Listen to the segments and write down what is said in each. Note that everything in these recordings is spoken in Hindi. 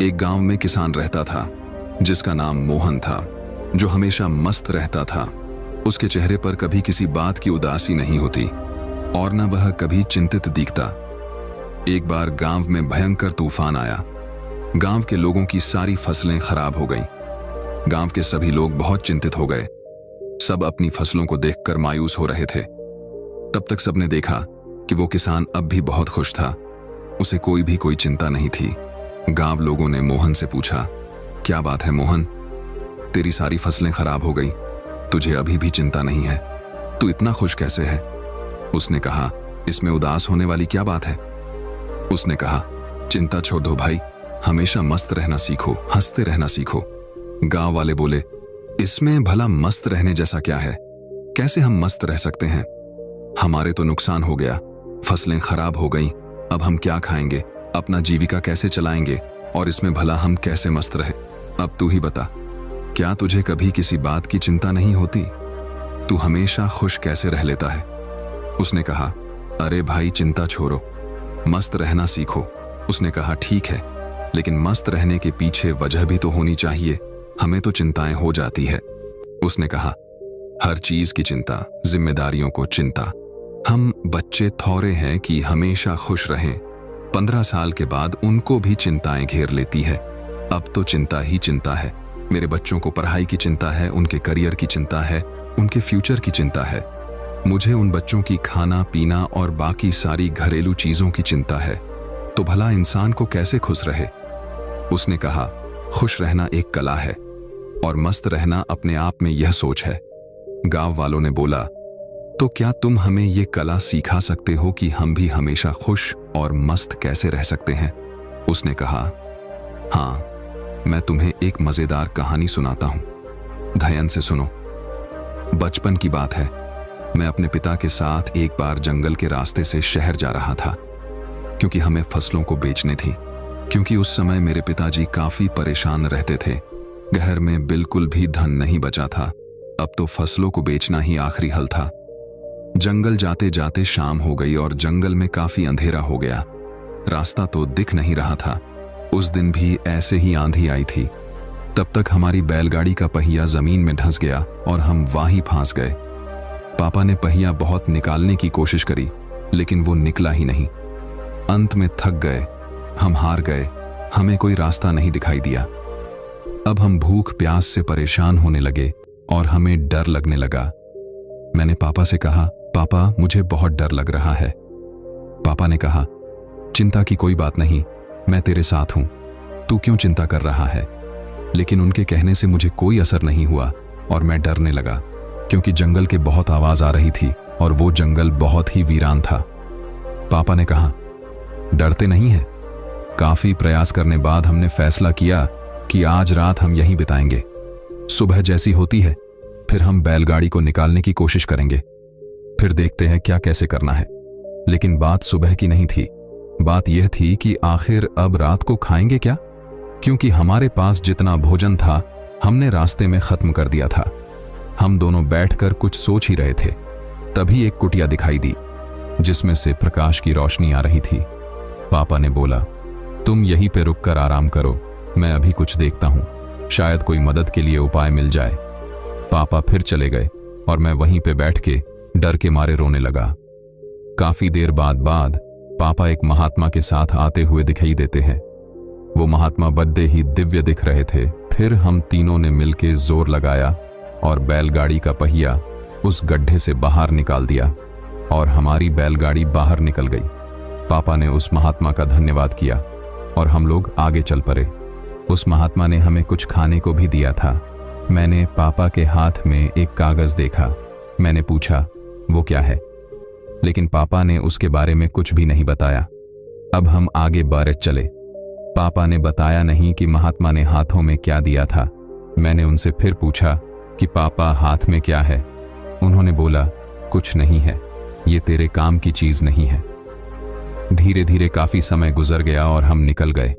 एक गांव में किसान रहता था जिसका नाम मोहन था, जो हमेशा मस्त रहता था। उसके चेहरे पर कभी किसी बात की उदासी नहीं होती और न वह कभी चिंतित दिखता। एक बार गांव में भयंकर तूफान आया। गांव के लोगों की सारी फसलें खराब हो गईं। गांव के सभी लोग बहुत चिंतित हो गए। सब अपनी फसलों को देखकर मायूस हो रहे थे। तब तक सबने देखा कि वो किसान अब भी बहुत खुश था। उसे कोई चिंता नहीं थी। गांव लोगों ने मोहन से पूछा, क्या बात है मोहन, तेरी सारी फसलें खराब हो गई, तुझे अभी भी चिंता नहीं है, तू इतना खुश कैसे है? उसने कहा, इसमें उदास होने वाली क्या बात है? उसने कहा, चिंता छोड़ दो भाई, हमेशा मस्त रहना सीखो, हंसते रहना सीखो। गांव वाले बोले, इसमें भला मस्त रहने जैसा क्या है? कैसे हम मस्त रह सकते हैं? हमारे तो नुकसान हो गया, फसलें खराब हो गई, अब हम क्या खाएंगे, अपना जीविका कैसे चलाएंगे, और इसमें भला हम कैसे मस्त रहे? अब तू ही बता, क्या तुझे कभी किसी बात की चिंता नहीं होती? तू हमेशा खुश कैसे रह लेता है? उसने कहा, अरे भाई चिंता छोड़ो, मस्त रहना सीखो। उसने कहा, ठीक है, लेकिन मस्त रहने के पीछे वजह भी तो होनी चाहिए, हमें तो चिंताएं हो जाती है। उसने कहा, हर चीज की चिंता, जिम्मेदारियों को चिंता। हम बच्चे थोड़े हैं कि हमेशा खुश रहें। 15 साल के बाद उनको भी चिंताएं घेर लेती है। अब तो चिंता ही चिंता है। मेरे बच्चों को पढ़ाई की चिंता है, उनके करियर की चिंता है, उनके फ्यूचर की चिंता है। मुझे उन बच्चों की खाना पीना और बाकी सारी घरेलू चीजों की चिंता है। तो भला इंसान को कैसे खुश रहे? उसने कहा, खुश रहना एक कला है और मस्त रहना अपने आप में यह सोच है। गांव वालों ने बोला, तो क्या तुम हमें ये कला सिखा सकते हो कि हम भी हमेशा खुश और मस्त कैसे रह सकते हैं? उसने कहा, हाँ, मैं तुम्हें एक मजेदार कहानी सुनाता हूं, ध्यान से सुनो। बचपन की बात है। मैं अपने पिता के साथ एक बार जंगल के रास्ते से शहर जा रहा था, क्योंकि हमें फसलों को बेचनी थी। क्योंकि उस समय मेरे पिताजी काफी परेशान रहते थे। घर में बिल्कुल भी धन नहीं बचा था। अब तो फसलों को बेचना ही आखिरी हल था। जंगल जाते जाते शाम हो गई और जंगल में काफी अंधेरा हो गया। रास्ता तो दिख नहीं रहा था। उस दिन भी ऐसे ही आंधी आई थी। तब तक हमारी बैलगाड़ी का पहिया जमीन में धंस गया और हम वहीं फंस गए। पापा ने पहिया बहुत निकालने की कोशिश करी, लेकिन वो निकला ही नहीं। अंत में थक गए, हम हार गए, हमें कोई रास्ता नहीं दिखाई दिया। अब हम भूख प्यास से परेशान होने लगे और हमें डर लगने लगा। मैंने पापा से कहा, पापा मुझे बहुत डर लग रहा है। पापा ने कहा, चिंता की कोई बात नहीं, मैं तेरे साथ हूं, तू क्यों चिंता कर रहा है? लेकिन उनके कहने से मुझे कोई असर नहीं हुआ और मैं डरने लगा, क्योंकि जंगल के बहुत आवाज आ रही थी और वो जंगल बहुत ही वीरान था। पापा ने कहा, डरते नहीं है? काफी प्रयास करने बाद हमने फैसला किया कि आज रात हम यहीं बिताएंगे। सुबह जैसी होती है फिर हम बैलगाड़ी को निकालने की कोशिश करेंगे, फिर देखते हैं क्या कैसे करना है। लेकिन बात सुबह की नहीं थी। बात यह थी कि आखिर अब रात को खाएंगे क्या, क्योंकि हमारे पास जितना भोजन था हमने रास्ते में खत्म कर दिया था। हम दोनों बैठकर कुछ सोच ही रहे थे, तभी एक कुटिया दिखाई दी जिसमें से प्रकाश की रोशनी आ रही थी। पापा ने बोला, तुम यहीं पे रुककर आराम करो, मैं अभी कुछ देखता हूं, शायद कोई मदद के लिए उपाय मिल जाए। पापा फिर चले गए और मैं वहीं पे बैठ के डर के मारे रोने लगा। काफी देर बाद पापा एक महात्मा के साथ आते हुए दिखाई देते हैं। वो महात्मा बड़े ही दिव्य दिख रहे थे। फिर हम तीनों ने मिलके जोर लगाया और बैलगाड़ी का पहिया उस गड्ढे से बाहर निकाल दिया और हमारी बैलगाड़ी बाहर निकल गई। पापा ने उस महात्मा का धन्यवाद किया और हम लोग आगे चल पड़े। उस महात्मा ने हमें कुछ खाने को भी दिया था। मैंने पापा के हाथ में एक कागज देखा। मैंने पूछा, वो क्या है? लेकिन पापा ने उसके बारे में कुछ भी नहीं बताया। अब हम आगे बढ़ चले। पापा ने बताया नहीं कि महात्मा ने हाथों में क्या दिया था। मैंने उनसे फिर पूछा कि पापा हाथ में क्या है? उन्होंने बोला, कुछ नहीं है, ये तेरे काम की चीज नहीं है। धीरे धीरे काफी समय गुजर गया और हम निकल गए।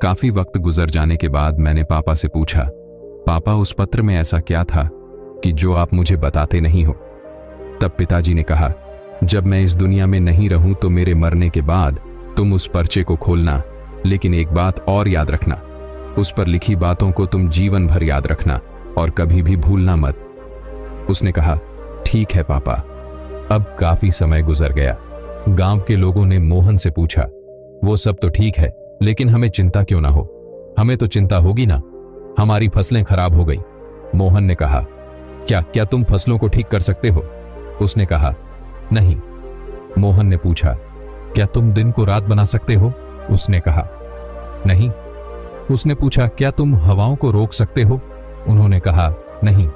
काफी वक्त गुजर जाने के बाद मैंने पापा से पूछा, पापा उस पत्र में ऐसा क्या था कि जो आप मुझे बताते नहीं हो? तब पिताजी ने कहा, जब मैं इस दुनिया में नहीं रहूं तो मेरे मरने के बाद तुम उस पर्चे को खोलना लेकिन एक बात और याद रखना, उस पर लिखी बातों को तुम जीवन भर याद रखना और कभी भी भूलना मत। उसने कहा, ठीक है पापा। अब काफी समय गुजर गया। गांव के लोगों ने मोहन से पूछा, वो सब तो ठीक है, लेकिन हमें चिंता क्यों ना हो? हमें तो चिंता होगी ना, हमारी फसलें खराब हो गई। मोहन ने कहा, क्या तुम फसलों को ठीक कर सकते हो? उसने कहा, नहीं। मोहन ने पूछा, क्या तुम दिन को रात बना सकते हो? उसने कहा, नहीं। उसने पूछा, क्या तुम हवाओं को रोक सकते हो? उन्होंने कहा, नहीं।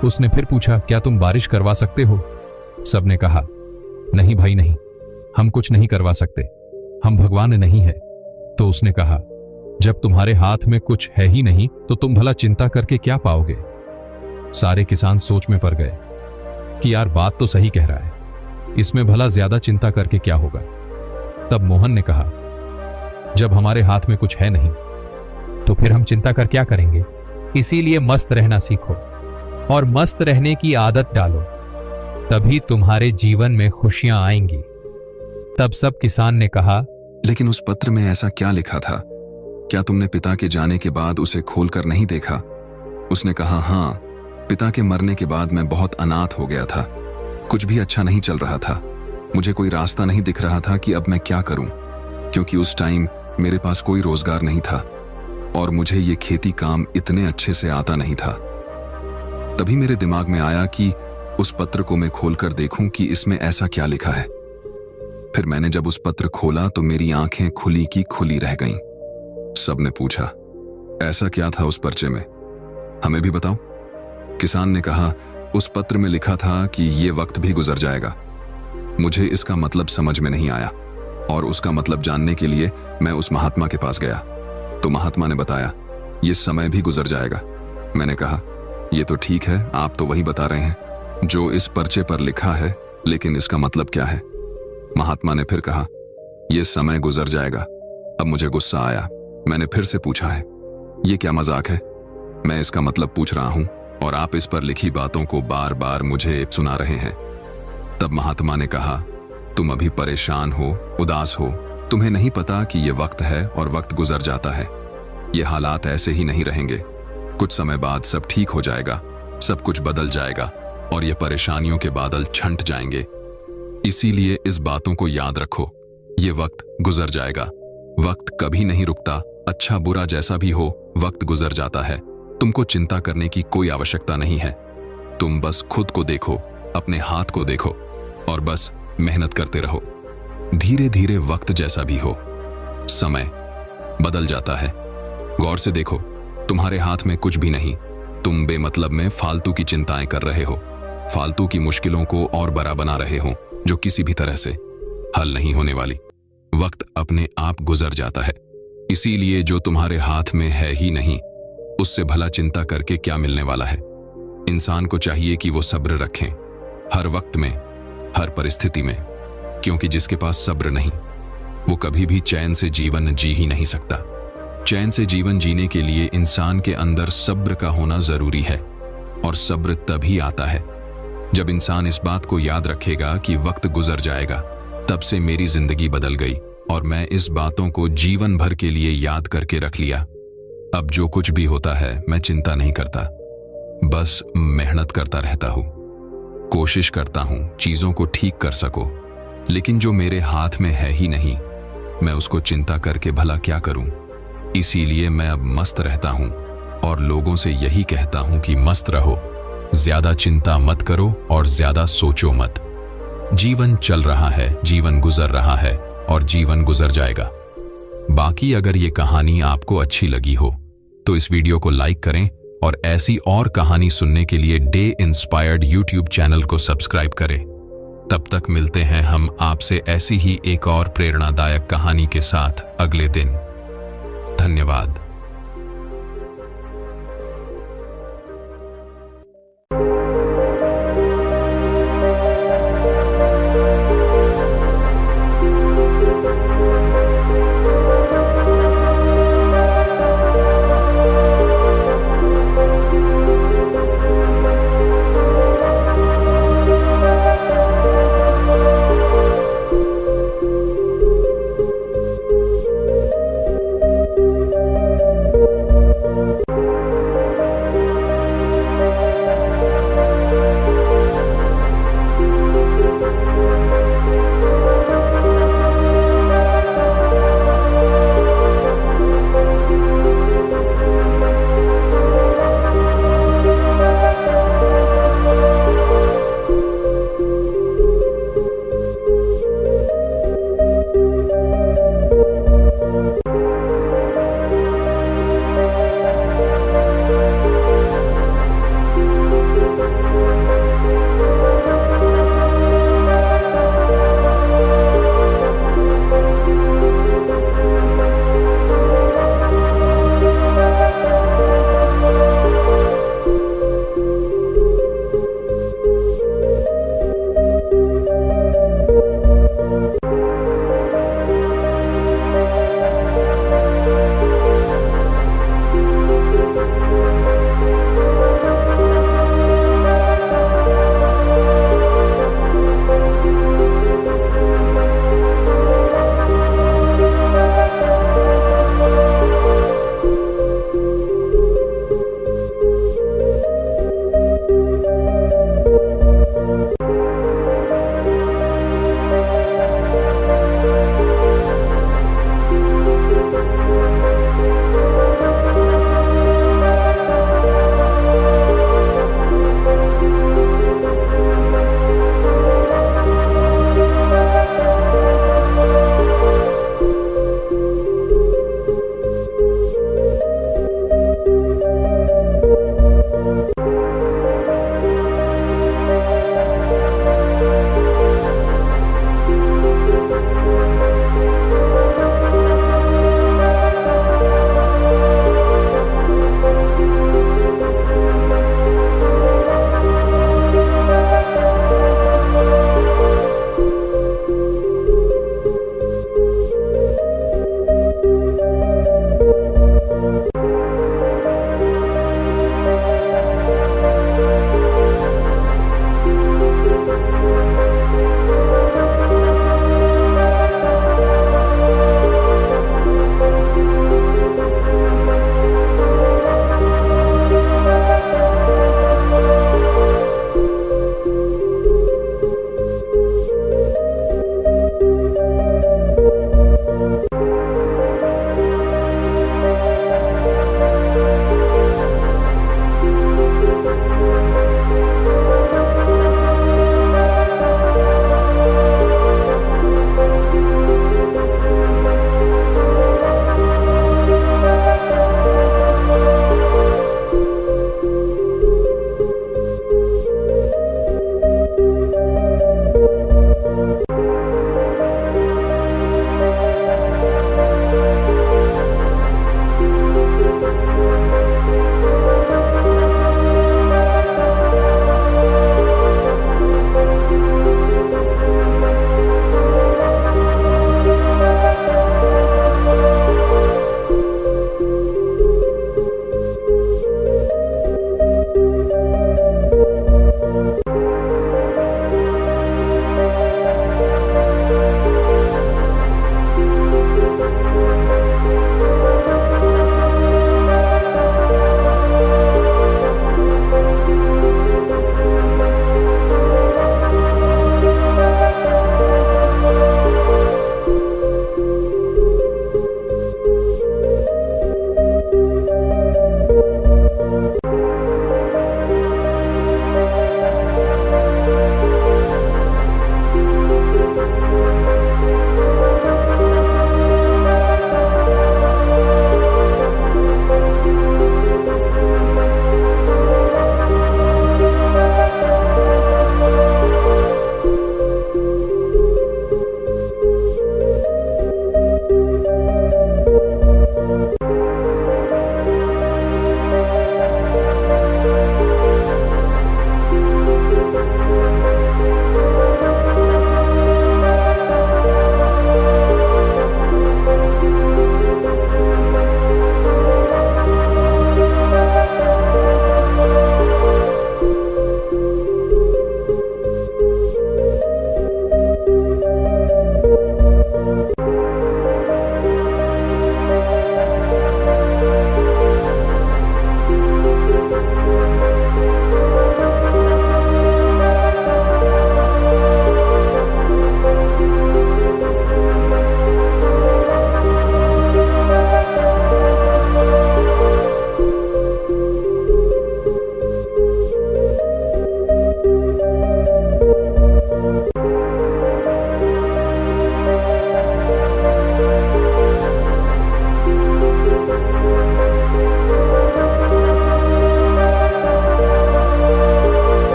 उसने फिर पूछा, क्या तुम बारिश करवा सकते हो? सबने कहा, नहीं भाई नहीं, हम कुछ नहीं करवा सकते, हम भगवान नहीं है। तो उसने कहा, जब तुम्हारे हाथ में कुछ है ही नहीं तो तुम भला चिंता करके क्या पाओगे? सारे किसान सोच में पड़ गए कि यार बात तो सही कह रहा है, इसमें भला ज्यादा चिंता करके क्या होगा। तब मोहन ने कहा, जब हमारे हाथ में कुछ है नहीं तो फिर हम चिंता कर क्या करेंगे? इसीलिए मस्त रहना सीखो और मस्त रहने की आदत डालो, तभी तुम्हारे जीवन में खुशियां आएंगी। तब सब किसान ने कहा, लेकिन उस पत्र में ऐसा क्या लिखा था? क्या तुमने पिता के जाने के बाद उसे खोलकर नहीं देखा? उसने कहा, हाँ, पिता के मरने के बाद मैं बहुत अनाथ हो गया था, कुछ भी अच्छा नहीं चल रहा था, मुझे कोई रास्ता नहीं दिख रहा था कि अब मैं क्या करूं, क्योंकि उस टाइम मेरे पास कोई रोजगार नहीं था और मुझे ये खेती काम इतने अच्छे से आता नहीं था। तभी मेरे दिमाग में आया कि उस पत्र को मैं खोलकर देखूं कि इसमें ऐसा क्या लिखा है। फिर मैंने जब उस पत्र खोला तो मेरी आंखें खुली की खुली रह गईं। सबने पूछा, ऐसा क्या था उस पर्चे में, हमें भी बताओ। किसान ने कहा, उस पत्र में लिखा था कि ये वक्त भी गुजर जाएगा। मुझे इसका मतलब समझ में नहीं आया और उसका मतलब जानने के लिए मैं उस महात्मा के पास गया तो महात्मा ने बताया, ये समय भी गुजर जाएगा। मैंने कहा, ये तो ठीक है, आप तो वही बता रहे हैं जो इस पर्चे पर लिखा है, लेकिन इसका मतलब क्या है? महात्मा ने फिर कहा, ये समय गुजर जाएगा। अब मुझे गुस्सा आया, मैंने फिर से पूछा है, ये क्या मजाक है? मैं इसका मतलब पूछ रहा हूं और आप इस पर लिखी बातों को बार बार मुझे सुना रहे हैं। तब महात्मा ने कहा, तुम अभी परेशान हो, उदास हो, तुम्हें नहीं पता कि ये वक्त है और वक्त गुजर जाता है। ये हालात ऐसे ही नहीं रहेंगे, कुछ समय बाद सब ठीक हो जाएगा, सब कुछ बदल जाएगा और ये परेशानियों के बादल छंट जाएंगे। इसीलिए इस बातों को याद रखो, ये वक्त गुजर जाएगा, वक्त कभी नहीं रुकता, अच्छा बुरा जैसा भी हो वक्त गुजर जाता है। तुमको चिंता करने की कोई आवश्यकता नहीं है, तुम बस खुद को देखो, अपने हाथ को देखो और बस मेहनत करते रहो। धीरे धीरे वक्त जैसा भी हो, समय बदल जाता है। गौर से देखो, तुम्हारे हाथ में कुछ भी नहीं, तुम बेमतलब में फालतू की चिंताएं कर रहे हो, फालतू की मुश्किलों को और बड़ा बना रहे हो जो किसी भी तरह से हल नहीं होने वाली। वक्त अपने आप गुजर जाता है, इसीलिए जो तुम्हारे हाथ में है ही नहीं उससे भला चिंता करके क्या मिलने वाला है। इंसान को चाहिए कि वो सब्र रखें हर वक्त में, हर परिस्थिति में, क्योंकि जिसके पास सब्र नहीं वो कभी भी चैन से जीवन जी ही नहीं सकता। चैन से जीवन जीने के लिए इंसान के अंदर सब्र का होना जरूरी है और सब्र तभी आता है जब इंसान इस बात को याद रखेगा कि वक्त गुजर जाएगा। तब से मेरी जिंदगी बदल गई और मैं इस बातों को जीवन भर के लिए याद करके रख लिया। अब जो कुछ भी होता है मैं चिंता नहीं करता, बस मेहनत करता रहता हूं, कोशिश करता हूं चीजों को ठीक कर सको। लेकिन जो मेरे हाथ में है ही नहीं मैं उसको चिंता करके भला क्या करूं। इसीलिए मैं अब मस्त रहता हूं और लोगों से यही कहता हूं कि मस्त रहो, ज्यादा चिंता मत करो और ज्यादा सोचो मत। जीवन चल रहा है, जीवन गुजर रहा है और जीवन गुजर जाएगा। बाकी अगर ये कहानी आपको अच्छी लगी हो तो इस वीडियो को लाइक करें और ऐसी और कहानी सुनने के लिए डे इंस्पायर्ड यूट्यूब चैनल को सब्सक्राइब करें। तब तक मिलते हैं हम आपसे ऐसी ही एक और प्रेरणादायक कहानी के साथ अगले दिन। धन्यवाद।